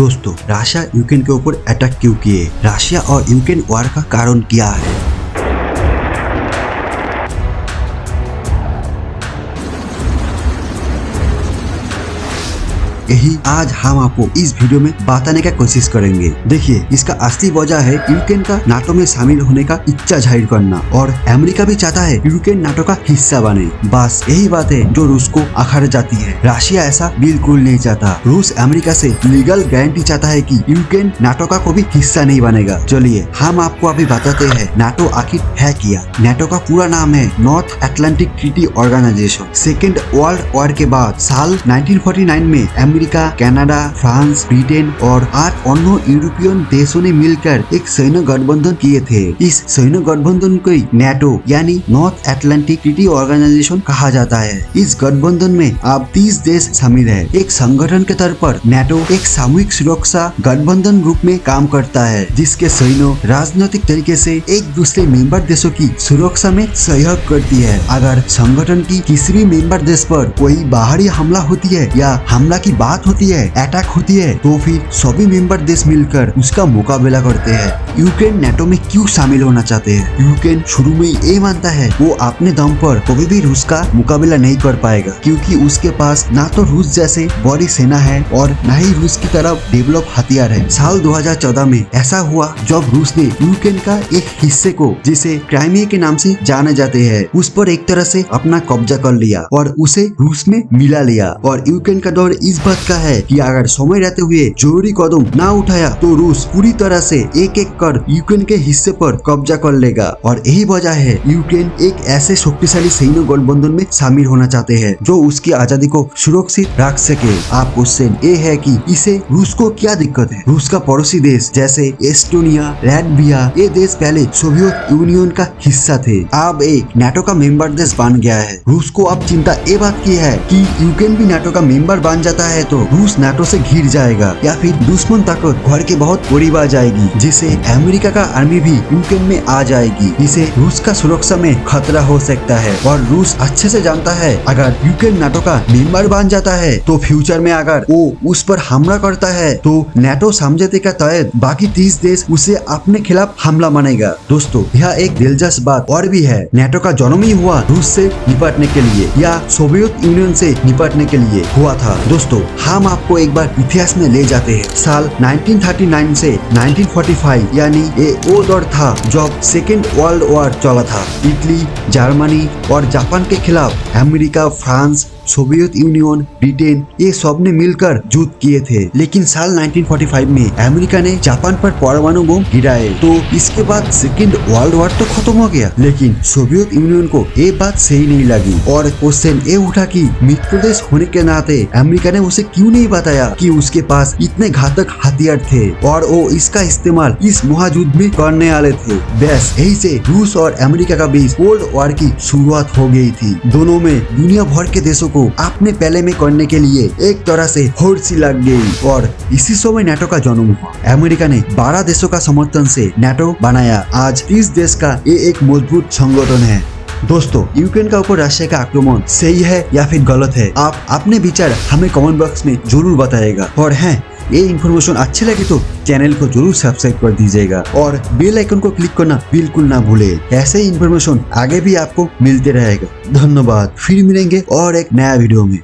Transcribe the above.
दोस्तों, Russia Ukraine के ऊपर अटैक क्यों किए? रशिया और यूक्रेन वॉर का कारण क्या है? यही आज हम आपको इस वीडियो में बताने का कोशिश करेंगे। देखिए, इसका असली वजह है यूक्रेन का नाटो में शामिल होने का इच्छा जाहिर करना, और अमेरिका भी चाहता है यूक्रेन नाटो का हिस्सा बने। बस यही बात है जो रूस को अखाड़ जाती है। रशिया ऐसा बिल्कुल नहीं चाहता। रूस अमेरिका से लीगल गारंटी चाहता है कि यूक्रेन नाटो का कोई हिस्सा नहीं बनेगा। चलिए हम आपको अभी बताते हैं नाटो आखिर है क्या। नाटो का पूरा नाम है North Atlantic Treaty Organization. Second world war के बाद साल 1949 में अमेरिका, कनाडा, फ्रांस, ब्रिटेन और 8 अन्य यूरोपियन देशों ने मिलकर एक सैन्य गठबंधन किए थे। इस सैन्य गठबंधन को नाटो यानी नॉर्थ अटलांटिक ट्रीटी ऑर्गेनाइजेशन कहा जाता है। इस गठबंधन में अब 30 देश शामिल है। एक संगठन के तौर पर नाटो एक सामूहिक सुरक्षा गठबंधन रूप में काम करता है, जिसके सैन्य राजनीतिक तरीके से एक दूसरे मेंबर देशों की सुरक्षा में सहयोग करती है। अगर संगठन की किसी भी मेंबर देश पर कोई बाहरी हमला होती है या हमला की बात होती है, अटैक होती है, तो फिर सभी मेंबर देश मिलकर उसका मुकाबला करते हैं। यूक्रेन नाटो में क्यों शामिल होना चाहते हैं? यूक्रेन शुरू में ये मानता है वो अपने दम पर कभी भी रूस का मुकाबला नहीं कर पाएगा, क्योंकि उसके पास ना तो रूस जैसे बड़ी सेना है और न ही रूस की तरफ डेवलप हथियार है। साल 2014 में ऐसा हुआ जब रूस ने यूक्रेन का एक हिस्से को, जिसे क्राइमिया के नाम से जाने जाते हैं, उस पर एक तरह से अपना कब्जा कर लिया और उसे रूस में मिला लिया। और यूक्रेन का दौर इस बात का है कि अगर समय रहते हुए जरूरी कदम ना उठाया तो रूस पूरी तरह से एक एक कर यूक्रेन के हिस्से पर कब्जा कर लेगा। और यही वजह है यूक्रेन एक ऐसे शक्तिशाली सैन्य गठबंधन में शामिल होना चाहते हैं जो उसकी आजादी को सुरक्षित रख सके। आप क्वेश्चन ये है कि इसे रूस को क्या दिक्कत है? रूस का पड़ोसी देश जैसे एस्टोनिया, लैटविया, ये देश पहले सोवियत यूनियन का हिस्सा थे, अब एक नाटो का मेंबर देश बन गया है। रूस को अब चिंता ये बात की है कि यूक्रेन भी नाटो का मेंबर बन जाता है तो रूस नाटो से घिर जाएगा या फिर दुश्मन ताकत घर के बहुत करीब आ जाएगी, जिसे अमेरिका का आर्मी भी यूक्रेन में आ जाएगी। इसे रूस का सुरक्षा में खतरा हो सकता है। और रूस अच्छे से जानता है अगर यूक्रेन नाटो का मेंबर बन जाता है तो फ्यूचर में अगर वो उस पर हमला करता है तो नाटो समझौते के तहत बाकी 30 देश उसे अपने खिलाफ हमला मानेगा। दोस्तों, यह एक दिलचस्प बात और भी है। नाटो का जन्म ही हुआ रूस से निपटने के लिए या सोवियत यूनियन से निपटने के लिए हुआ था। दोस्तों, हम आपको एक बार इतिहास में ले जाते हैं। साल 1939 से 1945 यानी ये वो दौर था जब सेकेंड वर्ल्ड वॉर चला था। इटली, जर्मनी और जापान के खिलाफ America, France, Soviet union, Britain, ये सब ने मिलकर युद्ध किए थे। लेकिन साल 1945 में अमेरिका ने जापान पर परमाणु बम गिराए, तो इसके बाद सेकेंड वर्ल्ड वॉर तो खत्म हो गया। लेकिन सोवियत यूनियन को ये बात सही नहीं लगी और क्वेश्चन ये उठा कि मित्र देश होने के नाते अमेरिका ने उसे क्यों नहीं बताया कि उसके पास इतने घातक हथियार थे और वो इसका इस्तेमाल इस महायुद्ध में करने वाले थे। बस यही से रूस और अमेरिका का बीच कोल्ड वॉर की शुरुआत हो गई थी। दोनों में दुनिया भर के देशों को अपने पहले में करने के लिए एक तरह से होड़ सी लग गई और इसी समय नाटो का जन्म हुआ। अमेरिका ने 12 देशों का समर्थन से नाटो बनाया। आज 30 देश का ये एक मजबूत संगठन है। दोस्तों, यूक्रेन का ऊपर रशिया का आक्रमण सही है या फिर गलत है? आप अपने विचार हमें कमेंट बॉक्स में जरूर बताइएगा। और हैं, ये इन्फॉर्मेशन अच्छी लगी तो चैनल को जरूर सब्सक्राइब कर दीजिएगा और बेल आइकन को क्लिक करना बिल्कुल ना भूले। ऐसे इन्फॉर्मेशन आगे भी आपको मिलते रहेगा। धन्यवाद। फिर मिलेंगे और एक नया वीडियो में।